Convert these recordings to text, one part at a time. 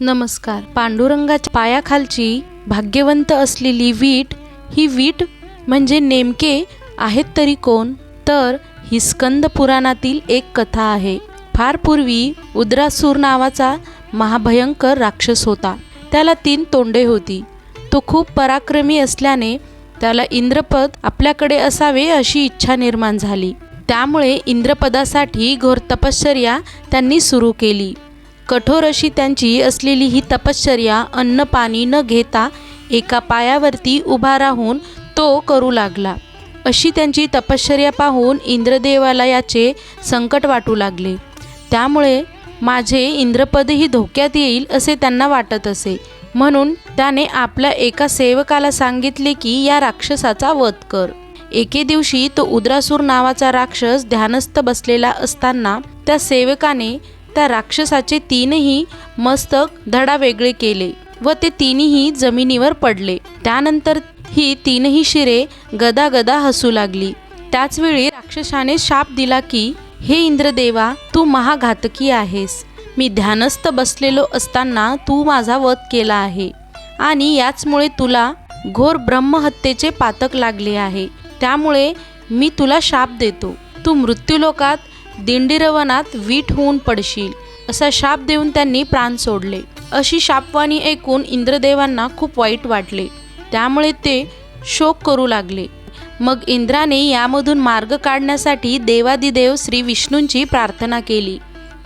नमस्कार. पांडुरंगाच्या पायाखालची भाग्यवंत असलेली वीट, ही वीट म्हणजे नेमके आहेत तरी कोण? तर ही स्कंद पुराणातील एक कथा आहे. फार पूर्वी उद्रासूर नावाचा महाभयंकर राक्षस होता. त्याला 3 तोंडे होती. तो खूप पराक्रमी असल्याने त्याला इंद्रपद आपल्याकडे असावे अशी इच्छा निर्माण झाली. त्यामुळे इंद्रपदासाठी घोर तपश्चर्या त्यांनी सुरू केली. कठोर अशी त्यांची असलेली ही तपश्चर्या अन्न पाणी न घेता एका पायावरती उभा राहून तो करू लागला. अशी त्यांची तपश्चर्या पाहून इंद्रदेवाला याचे संकट वाटू लागले. त्यामुळे माझे इंद्रपदही धोक्यात येईल असे त्यांना वाटत असे. म्हणून त्याने आपल्या एका सेवकाला सांगितले की या राक्षसाचा वध कर. एके दिवशी तो उद्रासूर नावाचा राक्षस ध्यानस्थ बसलेला असताना त्या सेवकाने त्या राक्षसाचे 3ही मस्तक धडावेगळे केले व ते 3ही जमिनीवर पडले. त्यानंतर ही 3ही शिरे गदागदा हसू लागली. त्याचवेळी राक्षसाने शाप दिला की हे इंद्रदेवा, तू महाघातकी आहेस. मी ध्यानस्थ बसलेलो असताना तू माझा वध केला आहे आणि याचमुळे तुला घोर ब्रह्महत्येचे पातक लागले आहे. त्यामुळे मी तुला शाप देतो. तू मृत्यूलोकात दिंडीरवनात वीट होऊन पडशील. असा शाप देऊन त्यांनी प्राण सोडले. अशी शापवाणी ऐकून इंद्रदेवांना खूप वाईट वाटले. त्यामुळे ते शोक करू लागले. मग इंद्राने यामधून मार्ग काढण्यासाठी देवादिदेव श्री विष्णूंची प्रार्थना केली.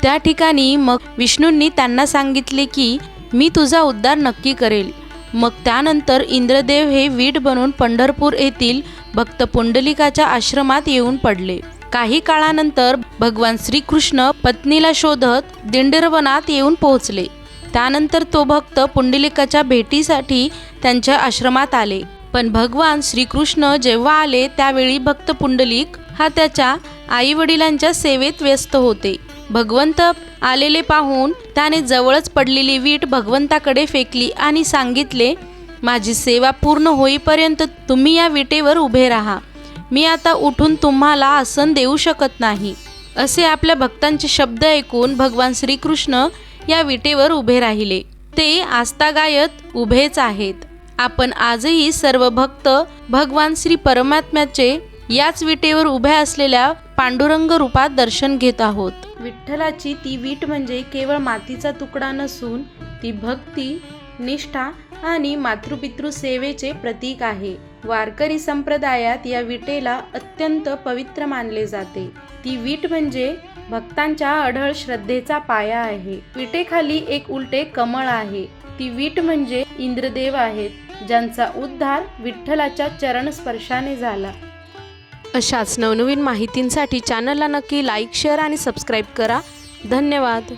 त्या ठिकाणी मग विष्णूंनी त्यांना सांगितले की मी तुझा उद्धार नक्की करेल. मग त्यानंतर इंद्रदेव हे वीट बनून पंढरपूर येथील भक्त पुंडलिकाच्या आश्रमात येऊन पडले. काही काळानंतर भगवान श्रीकृष्ण पत्नीला शोधत दिंडीरवनात येऊन पोहोचले. त्यानंतर तो भक्त पुंडलिकाच्या भेटीसाठी त्यांच्या आश्रमात आले. पण भगवान श्रीकृष्ण जेव्हा आले त्यावेळी भक्त पुंडलिक हा त्याच्या आईवडिलांच्या सेवेत व्यस्त होते. भगवंत आलेले पाहून त्याने जवळच पडलेली वीट भगवंताकडे फेकली आणि सांगितले, माझी सेवा पूर्ण होईपर्यंत तुम्ही या विटेवर उभे राहा. मी आता उठून तुम्हाला आसन देऊ शकत नाही. असे आपल्या भक्तांचे शब्द ऐकून भगवान श्रीकृष्ण या विटेवर उभे राहिले. ते आस्तागायत उभेच आहेत. आपण आजही सर्व भक्त भगवान श्री परमात्म्याचे याच विटेवर उभ्या असलेल्या पांडुरंग रूपात दर्शन घेत आहोत. विठ्ठलाची ती वीट म्हणजे केवळ मातीचा तुकडा नसून ती भक्ती, निष्ठा आणि मातृपितृ सेवेचे प्रतीक आहे. वारकरी संप्रदायात या विटेला अत्यंत पवित्र मानले जाते. ती वीट म्हणजे भक्तांच्या अढळ श्रद्धेचा पाया आहे. विटेखाली एक उलटे कमळ आहे. ती वीट म्हणजे इंद्रदेव आहेत, ज्यांचा उद्धार विठ्ठलाच्या चरण स्पर्शाने झाला. अशाच नवनवीन माहितींसाठी चॅनलला नक्की लाईक, शेअर आणि सबस्क्राईब करा. धन्यवाद.